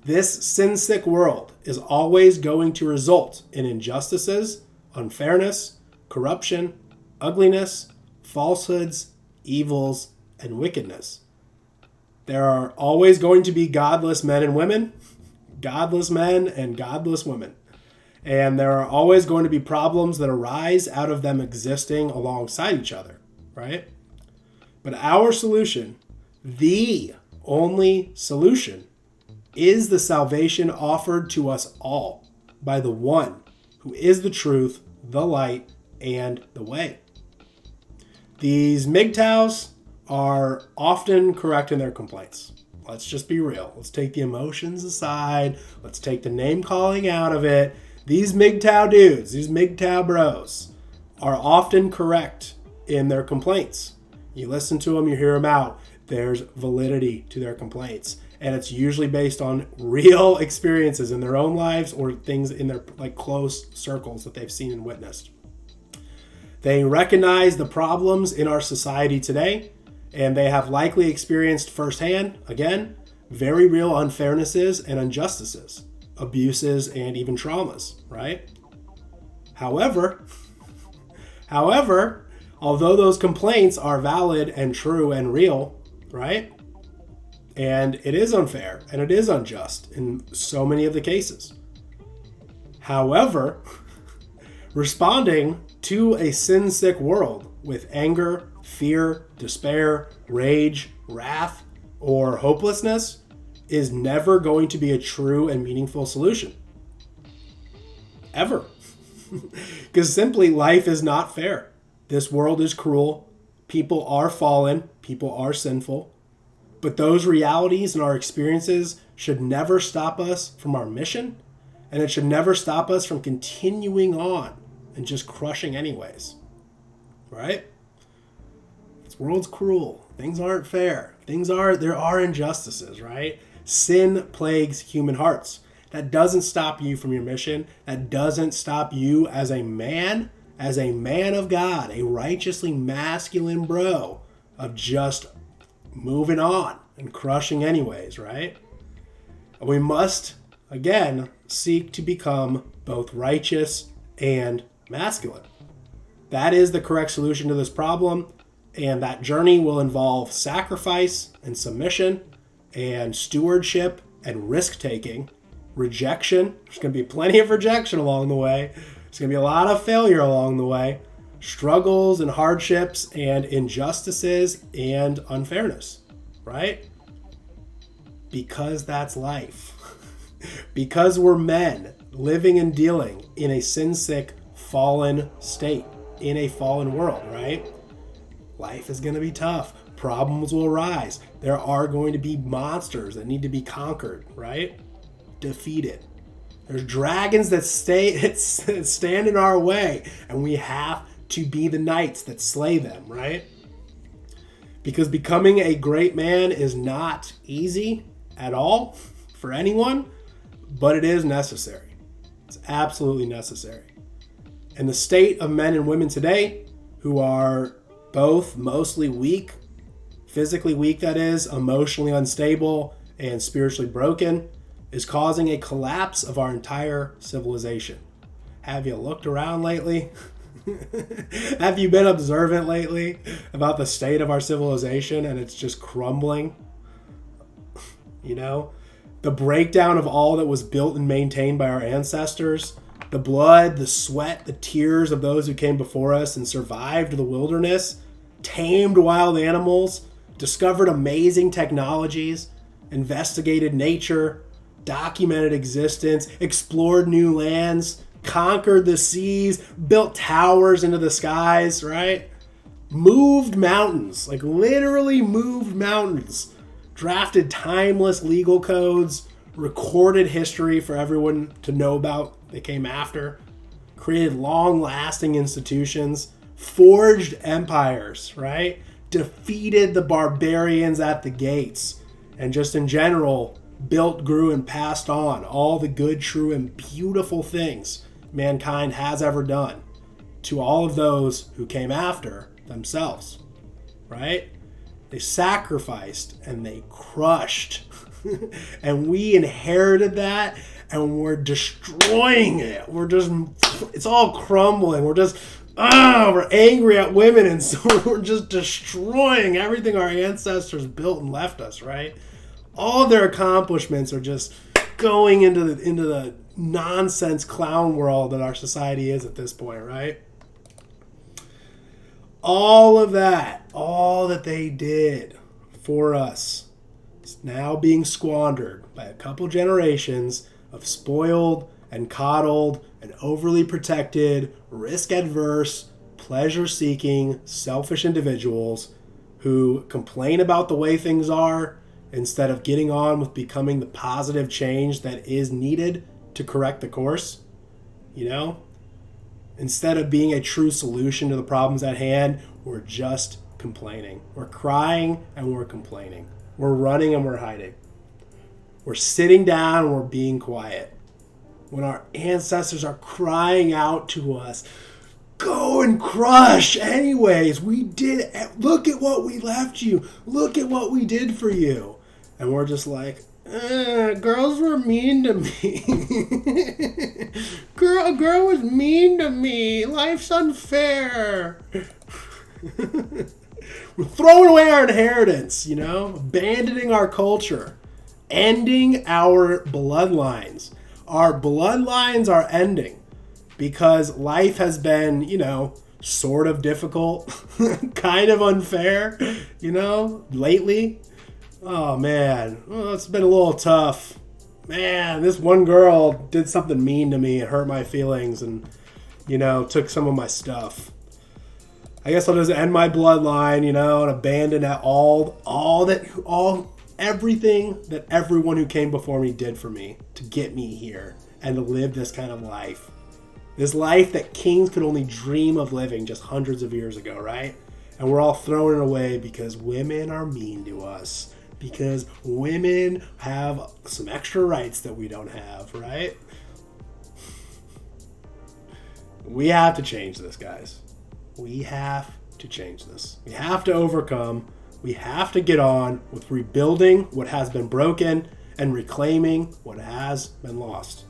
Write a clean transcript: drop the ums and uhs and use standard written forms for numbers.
This sin-sick world is always going to result in injustices, unfairness, corruption, ugliness, falsehoods, evils, and wickedness. There are always going to be godless men and women, godless men and godless women. And there are always going to be problems that arise out of them existing alongside each other, right? But our solution, the only solution, is the salvation offered to us all by the one who is the truth, the light, and the way. These MGTOWs are often correct in their complaints. Let's just be real. Let's take the emotions aside. Let's take the name calling out of it. These MGTOW dudes, these MGTOW bros, are often correct in their complaints. You listen to them, you hear them out. There's validity to their complaints. And it's usually based on real experiences in their own lives or things in their close circles that they've seen and witnessed. They recognize the problems in our society today, and they have likely experienced firsthand, again, very real unfairnesses and injustices, abuses, and even traumas, right? However, although those complaints are valid and true and real, right? And it is unfair and it is unjust in so many of the cases. However, responding to a sin-sick world with anger, fear, despair, rage, wrath, or hopelessness is never going to be a true and meaningful solution. Ever. Because simply life is not fair. This world is cruel. People are fallen. People are sinful. But those realities and our experiences should never stop us from our mission, and it should never stop us from continuing on and just crushing anyways. Right? This world's cruel. Things aren't fair. There are injustices, right? Sin plagues human hearts. That doesn't stop you from your mission. That doesn't stop you as a man of God, a righteously masculine bro, of just moving on and crushing anyways, right? We must, again, seek to become both righteous and masculine. That is the correct solution to this problem, and that journey will involve sacrifice and submission and stewardship and risk-taking, rejection. There's going to be plenty of rejection along the way. There's going to be a lot of failure along the way, struggles and hardships and injustices and unfairness, right? Because that's life. Because we're men living and dealing in a sin-sick, fallen state, in a fallen world, right? Life is going to be tough. Problems will arise. There are going to be monsters that need to be conquered, right? Defeated. There's dragons that stand in our way, and we have to be the knights that slay them, right? Because becoming a great man is not easy at all for anyone, but it is necessary. It's absolutely necessary. And the state of men and women today, who are both mostly weak, physically weak that is, emotionally unstable, and spiritually broken, is causing a collapse of our entire civilization. Have you looked around lately? Have you been observant lately about the state of our civilization and it's just crumbling? You know, the breakdown of all that was built and maintained by our ancestors, the blood, the sweat, the tears of those who came before us and survived the wilderness, tamed wild animals, discovered amazing technologies, investigated nature, documented existence, explored new lands, conquered the seas, built towers into the skies, right? Moved mountains, like literally moved mountains, drafted timeless legal codes, recorded history for everyone to know about that came after, created long-lasting institutions, forged empires, right? Defeated the barbarians at the gates, and just in general, built, grew, and passed on all the good, true, and beautiful things mankind has ever done to all of those who came after themselves, right? They sacrificed and they crushed And we inherited that, and we're destroying it. It's all crumbling. We're angry at women, and so we're just destroying everything our ancestors built and left us, right? All of their accomplishments are just going into the nonsense clown world that our society is at this point, right? All of that, all that they did for us, is now being squandered by a couple generations of spoiled and coddled and overly protected, risk-adverse, pleasure-seeking, selfish individuals who complain about the way things are instead of getting on with becoming the positive change that is needed to correct the course. You know? Instead of being a true solution to the problems at hand, we're just complaining. We're crying and we're complaining. We're running and we're hiding. We're sitting down and we're being quiet. When our ancestors are crying out to us, go and crush anyways. Look at what we left you. Look at what we did for you. And we're just like, girls were mean to me. Girl was mean to me. Life's unfair. We're throwing away our inheritance, abandoning our culture, ending our bloodlines. Our bloodlines are ending because life has been, sort of difficult, kind of unfair, lately. Oh, man. It's been a little tough. Man, this one girl did something mean to me. It hurt my feelings and, took some of my stuff. I guess I'll just end my bloodline, and abandon everything that everyone who came before me did for me to get me here and to live this kind of life. This life that kings could only dream of living just hundreds of years ago, right? And we're all throwing it away because women are mean to us. Because women have some extra rights that we don't have, right? We have to change this, guys. We have to change this. We have to overcome. We have to get on with rebuilding what has been broken and reclaiming what has been lost.